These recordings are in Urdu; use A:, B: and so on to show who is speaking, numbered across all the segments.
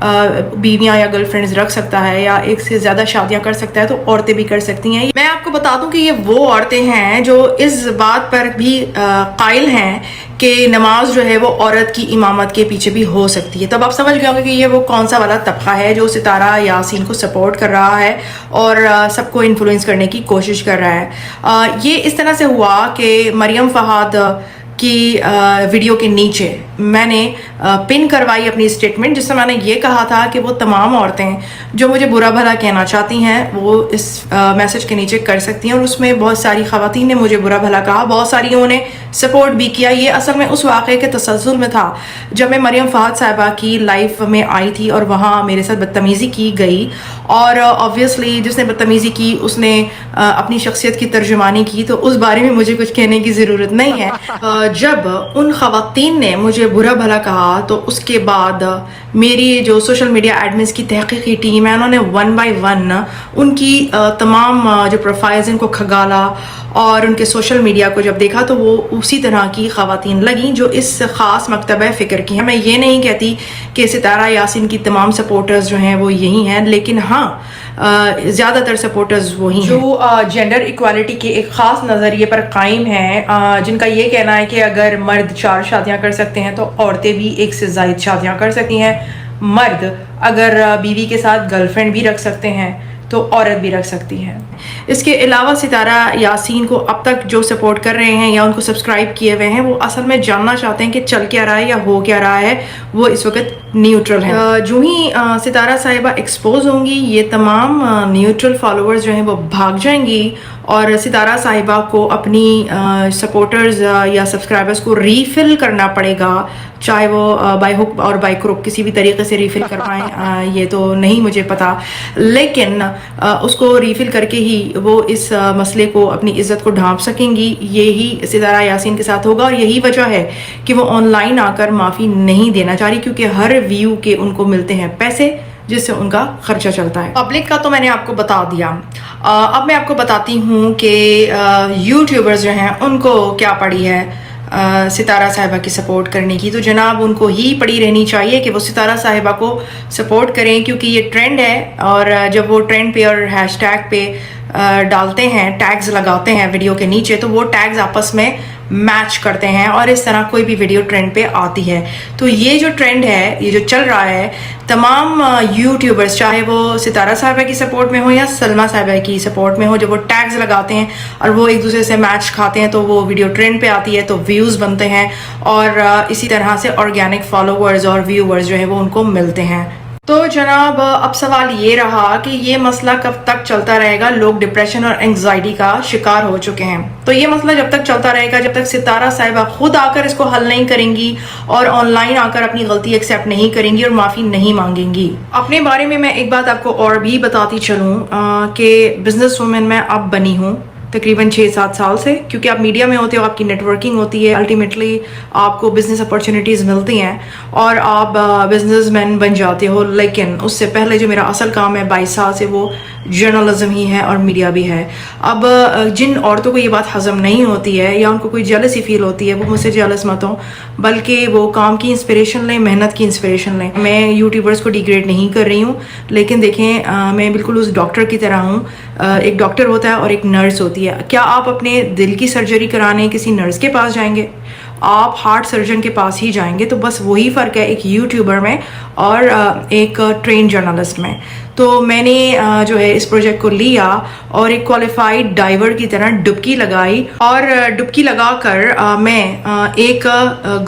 A: بیویاں یا گرل فرینڈز رکھ سکتا ہے یا ایک سے زیادہ شادیاں کر سکتا ہے تو عورتیں بھی کر سکتی ہیں. میں آپ کو بتا دوں کہ یہ وہ عورتیں ہیں جو اس بات پر بھی قائل ہیں کہ نماز جو ہے وہ عورت کی امامت کے پیچھے بھی ہو سکتی ہے. تب آپ سمجھ گئے ہوں گے کہ یہ وہ کون سا والا طبقہ ہے جو ستارہ یاسین کو سپورٹ کر رہا ہے اور سب کو انفلوئنس کرنے کی کوشش کر رہا ہے. یہ اس طرح سے ہوا کہ مریم فہد کی ویڈیو کے نیچے میں نے پن کروائی اپنی اسٹیٹمنٹ جس میں میں نے یہ کہا تھا کہ وہ تمام عورتیں جو مجھے برا بھلا کہنا چاہتی ہیں وہ اس میسج کے نیچے کر سکتی ہیں. اور اس میں بہت ساری خواتین نے مجھے برا بھلا کہا, بہت ساریوں نے سپورٹ بھی کیا. یہ اصل میں اس واقعے کے تسلسل میں تھا جب میں مریم فہد صاحبہ کی لائف میں آئی تھی اور وہاں میرے ساتھ بدتمیزی کی گئی, اور آبویسلی جس نے بدتمیزی کی اس نے اپنی شخصیت کی ترجمانی کی, تو اس بارے میں مجھے کچھ کہنے کی ضرورت نہیں ہے. جب ان خواتین نے مجھے برا بھلا کہا تو اس کے بعد میری جو سوشل میڈیا ایڈمنس کی تحقیقی ٹیم ہے انہوں نے 1 by 1 ان کی تمام جو پروفائلز ان کو کھگالا اور ان کے سوشل میڈیا کو جب دیکھا تو وہ اسی طرح کی خواتین لگیں جو اس خاص مکتبہ فکر کی ہیں. میں یہ نہیں کہتی کہ ستارہ یاسین کی تمام سپورٹرز جو ہیں وہ یہی ہیں, لیکن ہاں زیادہ تر سپورٹرز وہی ہیں جو جینڈر ایکوالٹی کے ایک خاص نظریے پر قائم ہیں, جن کا یہ کہنا ہے کہ اگر مرد 4 شادیاں کر سکتے ہیں تو عورتیں بھی 1 سے زائد شادیاں کر سکتی ہیں. مرد اگر بیوی کے ساتھ گرل فرینڈ بھی رکھ سکتے ہیں تو عورت بھی رکھ سکتی ہے. اس کے علاوہ ستارہ یاسین کو اب تک جو سپورٹ کر رہے ہیں یا ان کو سبسکرائب کیے ہوئے ہیں وہ اصل میں جاننا چاہتے ہیں کہ چل کیا رہا ہے یا ہو کیا رہا ہے. وہ اس وقت نیوٹرل ہیں. جو ہی ستارہ صاحبہ ایکسپوز ہوں گی یہ تمام نیوٹرل فالوورز جو ہیں وہ بھاگ جائیں گی اور ستارہ صاحبہ کو اپنی سپورٹرز یا سبسکرائبرز کو ریفل کرنا پڑے گا, چاہے وہ بائی ہک اور بائی کروک کسی بھی طریقے سے ریفل کر پائیں یہ تو نہیں مجھے پتا, لیکن اس کو ریفل کر کے ہی وہ اس مسئلے کو اپنی عزت کو ڈھانپ سکیں گی. یہی ستارہ یاسین کے ساتھ ہوگا اور یہی وجہ ہے کہ وہ آن لائن آ کر معافی نہیں دینا چاہ رہی, کیونکہ ہر ویو کے ان کو ملتے ہیں پیسے جس سے ان کا خرچہ چلتا ہے. پبلک کا تو میں نے آپ کو بتا دیا. اب میں آپ کو بتاتی ہوں کہ یوٹیوبرز جو ہیں ان کو کیا پڑی ہے ستارہ صاحبہ کی سپورٹ کرنے کی. تو جناب ان کو ہی پڑی رہنی چاہیے کہ وہ ستارہ صاحبہ کو سپورٹ کریں, کیونکہ یہ ٹرینڈ ہے اور جب وہ ٹرینڈ پہ اور ہیش ٹیگ پہ ڈالتے ہیں, ٹیگز لگاتے ہیں ویڈیو کے نیچے, تو وہ ٹیگز آپس میں میچ کرتے ہیں اور اس طرح کوئی بھی ویڈیو ٹرینڈ پہ آتی ہے. تو یہ جو ٹرینڈ ہے, یہ جو چل رہا ہے, تمام یوٹیوبرز چاہے وہ ستارہ صاحبہ کی سپورٹ میں ہو یا سلمہ صاحبہ کی سپورٹ میں ہو, جب وہ ٹیگز لگاتے ہیں اور وہ ایک دوسرے سے میچ کھاتے ہیں تو وہ ویڈیو ٹرینڈ پہ آتی ہے, تو ویوز بنتے ہیں اور اسی طرح سے آرگینک فالوورز اور ویورز جو ہیں وہ ان کو ملتے ہیں. تو جناب اب سوال یہ رہا کہ یہ مسئلہ کب تک چلتا رہے گا. لوگ ڈپریشن اور انگزائٹی کا شکار ہو چکے ہیں, تو یہ مسئلہ جب تک چلتا رہے گا جب تک ستارہ صاحبہ خود آ کر اس کو حل نہیں کریں گی اور آن لائن آ کر اپنی غلطی ایکسیپٹ نہیں کریں گی اور معافی نہیں مانگیں گی. اپنے بارے میں ایک بات آپ کو اور بھی بتاتی چلوں کہ بزنس وومن میں اب بنی ہوں تقریباً 6-7 سال سے, کیونکہ آپ میڈیا میں ہوتے ہو, آپ کی نیٹ ورکنگ ہوتی ہے, الٹیمیٹلی آپ کو بزنس اپرچونیٹیز ملتی ہیں اور آپ بزنس مین بن جاتے ہو. لیکن اس سے پہلے جو میرا اصل کام ہے 22 سال سے وہ جرنلزم ہی ہے اور میڈیا بھی ہے. اب جن عورتوں کو یہ بات ہضم نہیں ہوتی ہے یا ان کو کوئی جیلسی فیل ہوتی ہے وہ مجھ سے جیلس مت ہوں, بلکہ وہ کام کی انسپریشن لیں, محنت کی انسپریشن لیں. میں یوٹیوبرز کو ڈیگریڈ نہیں کر رہی ہوں, لیکن دیکھیں میں بالکل اس ڈاکٹر کی طرح ہوں. ایک ڈاکٹر ہوتا ہے اور ایک نرس ہوتی ہے. کیا آپ اپنے دل کی سرجری کرانے کسی نرس کے پاس جائیں گے؟ آپ ہارٹ سرجن کے پاس ہی جائیں گے. تو بس وہی فرق ہے ایک یوٹیوبر میں اور ایک ٹرین جرنلسٹ میں. تو میں نے جو ہے اس پروجیکٹ کو لیا اور ایک کوالیفائڈ ڈائیور کی طرح ڈبکی لگائی اور ڈبکی لگا کر میں ایک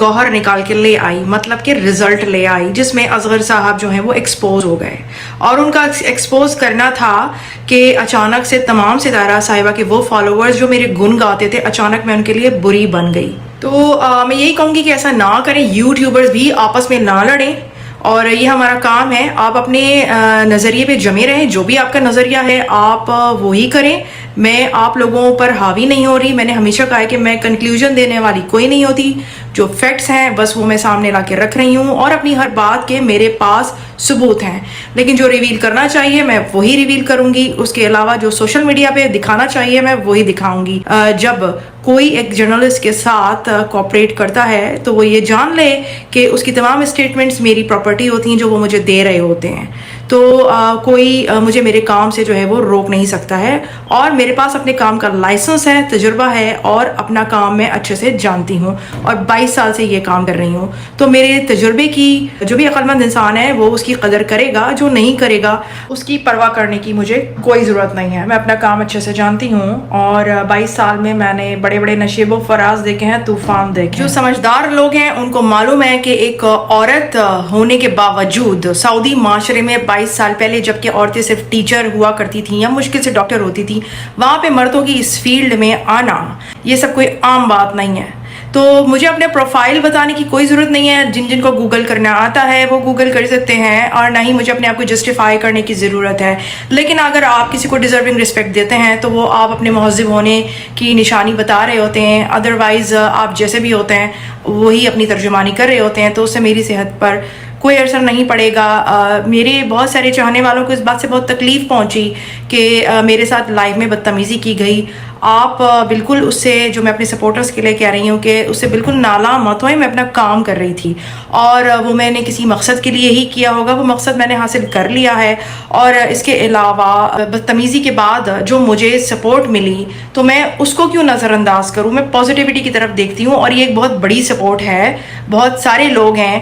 A: گوہر نکال کے لے آئی, مطلب کہ رزلٹ لے آئی, جس میں اصغر صاحب جو ہیں وہ ایکسپوز ہو گئے. اور ان کا ایکسپوز کرنا تھا کہ اچانک سے تمام ستارہ صاحبہ کے وہ فالوورز جو میرے گن گاتے تھے, اچانک میں ان کے لیے بری بن گئی. تو میں یہی کہوں گی کہ ایسا نہ کریں, یوٹیوبرز بھی آپس میں نہ لڑیں اور یہ ہمارا کام ہے. آپ اپنے نظریے پہ جمے رہیں, جو بھی آپ کا نظریہ ہے آپ وہی کریں. میں آپ لوگوں پر حاوی نہیں ہو رہی. میں نے ہمیشہ کہا ہے کہ میں کنکلوژن دینے والی کوئی نہیں ہوتی, جو فیکٹس ہیں بس وہ میں سامنے لا کے رکھ رہی ہوں اور اپنی ہر بات کے میرے پاس ثبوت ہیں، لیکن جو ریویل کرنا چاہیے میں وہی ریویل کروں گی، اس کے علاوہ جو سوشل میڈیا پہ دکھانا چاہیے میں وہی دکھاؤں گی۔ جب کوئی ایک جرنلسٹ کے ساتھ کوآپریٹ کرتا ہے تو وہ یہ جان لے کہ اس کی تمام اسٹیٹمنٹس میری پراپرٹی ہوتی ہیں جو وہ مجھے دے رہے ہوتے ہیں، تو کوئی مجھے میرے کام سے جو ہے وہ روک نہیں سکتا ہے، اور میرے پاس اپنے کام کا لائسنس ہے، تجربہ ہے، اور اپنا کام میں اچھے سے جانتی ہوں اور 22 سال سے یہ کام کر رہی ہوں، تو میرے تجربے کی جو بھی عقل مند انسان ہے وہ اس کی قدر کرے گا، جو نہیں کرے گا اس کی پرواہ کرنے کی مجھے کوئی ضرورت نہیں ہے۔ میں اپنا کام اچھے سے جانتی ہوں، اور 22 سال میں نے بڑے بڑے نشیب و فراز دیکھے ہیں، طوفان دیکھے ہیں۔ جو سمجھدار لوگ ہیں ان کو معلوم ہے کہ ایک عورت ہونے کے باوجود سعودی معاشرے میں 22 سال پہلے جب کہ عورتیں صرف ٹیچر ہوا کرتی تھیں یا مشکل سے ڈاکٹر ہوتی تھیں، وہاں پہ مردوں کی اس فیلڈ میں آنا یہ سب کوئی عام بات نہیں ہے۔ تو مجھے اپنے پروفائل بتانے کی کوئی ضرورت نہیں ہے، جن کو گوگل کرنا آتا ہے وہ گوگل کر سکتے ہیں، اور نہ ہی مجھے اپنے آپ کو جسٹیفائی کرنے کی ضرورت ہے۔ لیکن اگر آپ کسی کو ڈیزرونگ رسپیکٹ دیتے ہیں تو وہ آپ اپنے مہذب ہونے کی نشانی بتا رہے ہوتے ہیں، ادروائز آپ جیسے بھی ہوتے ہیں وہی اپنی ترجمانی کر رہے ہوتے ہیں، تو اس سے میری صحت پر کوئی اثر نہیں پڑے گا۔ میرے بہت سارے چاہنے والوں کو اس بات سے بہت تکلیف پہنچی کہ میرے ساتھ لائیو میں بدتمیزی کی گئی۔ آپ بالکل اس سے، جو میں اپنے سپورٹرز کے لیے کہہ رہی ہوں کہ اس سے بالکل نالاں مت ہوئے، میں اپنا کام کر رہی تھی، اور وہ میں نے کسی مقصد کے لیے ہی کیا ہوگا، وہ مقصد میں نے حاصل کر لیا ہے۔ اور اس کے علاوہ بدتمیزی کے بعد جو مجھے سپورٹ ملی تو میں اس کو کیوں نظر انداز کروں، میں پازیٹیوٹی کی طرف دیکھتی ہوں، اور یہ ایک بہت بڑی سپورٹ ہے۔ بہت سارے لوگ ہیں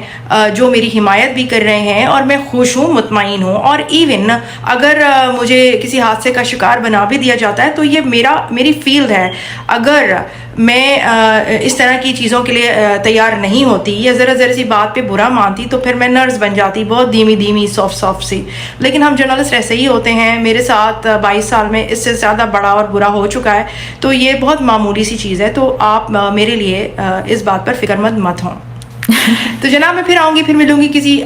A: جو میری حمایت بھی کر رہے ہیں، اور میں خوش ہوں، مطمئن ہوں، اور ایون اگر مجھے کسی حادثے کا شکار بنا بھی دیا جاتا ہے تو یہ میری فیلڈ ہے۔ اگر میں اس طرح کی چیزوں کے لیے تیار نہیں ہوتی یا ذرا سی بات پہ برا مانتی تو پھر میں نرس بن جاتی، بہت دھیمی سافٹ سی، لیکن ہم جرنلسٹ ایسے ہی ہوتے ہیں۔ میرے ساتھ 22 سال میں اس سے زیادہ بڑا اور برا ہو چکا ہے، تو یہ بہت معمولی سی چیز ہے، تو آپ میرے لیے اس بات پر فکر مند مت ہوں۔ تو جناب میں پھر آؤں گی، پھر ملوں گی کسی